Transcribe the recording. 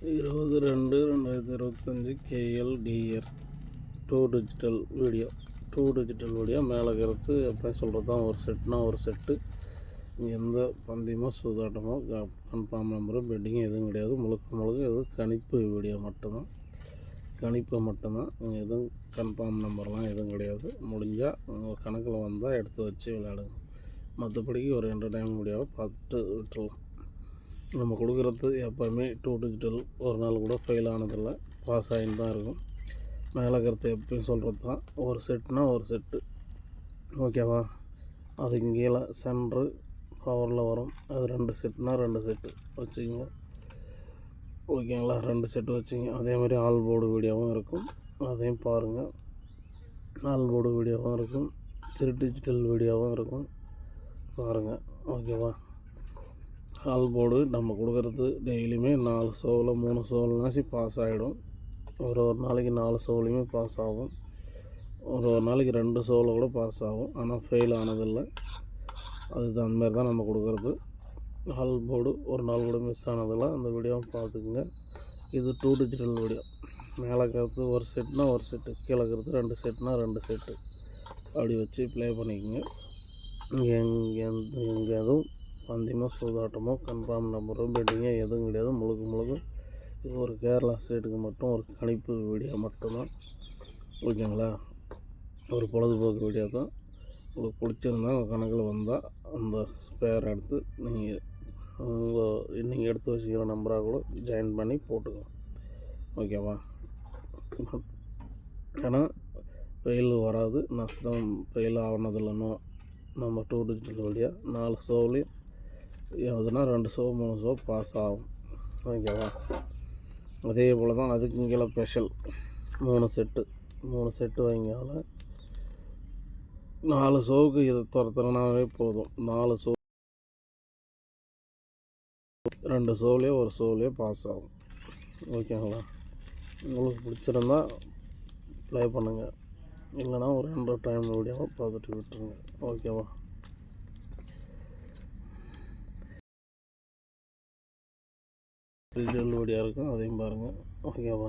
20/2/2025 KLDR 2 digital video மேலே இருக்கிறது எப்பயும் சொல்கிறது தான். ஒரு செட்னா ஒரு செட்டு. எந்த பந்தயமோ சூதாட்டமோ கன்ஃபார்ம் நம்பரும் பெட்டிங்கும் எதுவும் கிடையாது. முழுக்க எதுவும் கணிப்பு வீடியோ மட்டும்தான், கணிப்பு மட்டும்தான். எதுவும் கன்ஃபார்ம் நம்பர்லாம் எதுவும் கிடையாது. முடிஞ்சால் உங்கள் கணக்கில் வந்தால் எடுத்து வச்சு விளையாடுங்க. மற்றபடிக்கு ஒரு என்டர்டைன்மெண்ட் வீடியோவை பார்த்துட்டு விட்டுடலாம். நம்ம கொடுக்குறது எப்போவுமே 2 டிஜிட்டல். ஒரு நாள் கூட ஃபெயில் ஆனதில்லை, பாஸ் ஆகின்னு தான் இருக்கும். மேலே இருக்கிறது எப்பயும் சொல்கிறது தான். ஒரு செட்டுனா ஒரு செட்டு, ஓகேவா? அதுக்கு கீழே சென்ட்ரு பவரில் வரும். அது 2 செட்டுனா 2 செட்டு வச்சுக்கிங்க, ஓகேங்களா? 2 செட்டு வச்சுங்க. அதேமாதிரி ஆல் போர்டு வீடியோவும் இருக்கும், அதையும் பாருங்கள். ஆல் போர்டு வீடியோவும் இருக்கும், 3 டிஜிட்டல் வீடியோவும் இருக்கும், பாருங்கள், ஓகேவா? ஆல் போர்டு நம்ம கொடுக்குறது டெய்லியுமே 4 ஷோவில் 3 ஷோவில்னாச்சு பாஸ் ஆகிடும். ஒரு நாளைக்கு 4 ஷோவிலையுமே பாஸ் ஆகும். ஒரு நாளைக்கு 2 ஷோவில் கூட பாஸ் ஆகும். ஆனால் ஃபெயில் ஆனதில்லை. அதுக்கு அந்த மாதிரி தான் நம்ம கொடுக்குறது. ஆல் போர்டு ஒரு நாள் கூட மிஸ் ஆனதில்லை. அந்த வீடியோவை பார்த்துக்குங்க. இது 2 டிஜிட்டல் வீடியோ. மேலே இருக்கிறது ஒரு செட்னா ஒரு செட்டு, கீழே இருக்கிறது 2 செட்னா 2 செட்டு. அப்படி வச்சு ப்ளே பண்ணிக்கோங்க. எங்கே எதுவும் பந்தயமோ சூதாட்டமோ கன்ஃபார்ம் நம்பரோ பெட்டிங்கோ எதுவும் கிடையாது. முழுக்க இது ஒரு கேரளா ஸ்டேட்டுக்கு மட்டும் ஒரு கணிப்பு வீடியோ மட்டும்தான், ஓகேங்களா? ஒரு பொழுதுபோக்கு வீடியோ தான். உங்களுக்கு பிடிச்சிருந்தா உங்கள் கணக்கில் வந்தால் அந்த ஸ்பேர் எடுத்து நீங்கள் எடுத்து வச்சுக்கிற நம்பராக கூட ஜாயின் பண்ணி போட்டுக்கலாம், ஓகேவா? ஏன்னா ஃபெயில் வராது, நஷ்டம் ஃபெயில் ஆனதில்லைனோ. நம்ம 2 டிஜிட்டல் வீடியோ 4 ஷோவிலையும் எதுனா 2 ஷோ 3 ஷோ பாஸ் ஆகும், ஓகேவா? அதே போல் தான் அதுக்கு கீழே ஸ்பெஷல் 3 செட்டு வாங்கியால் 4 ஷோவுக்கு இதை துரத்துனாவே போதும். 4 ஷோ 2 ஷோவிலே ஒரு ஷோவிலே பாஸ் ஆகும், ஓகேங்களா? உங்களுக்கு பிடிச்சிருந்தா ப்ளே பண்ணுங்கள், இல்லைனா ஒரு என்டர்டைன்மெண்ட் வீடியோவை பார்த்துட்டு விட்டுருங்க, ஓகேவா? டிஜிட்டல் வீடியோ இருக்கும், அதையும் பாருங்கள், ஓகேவா?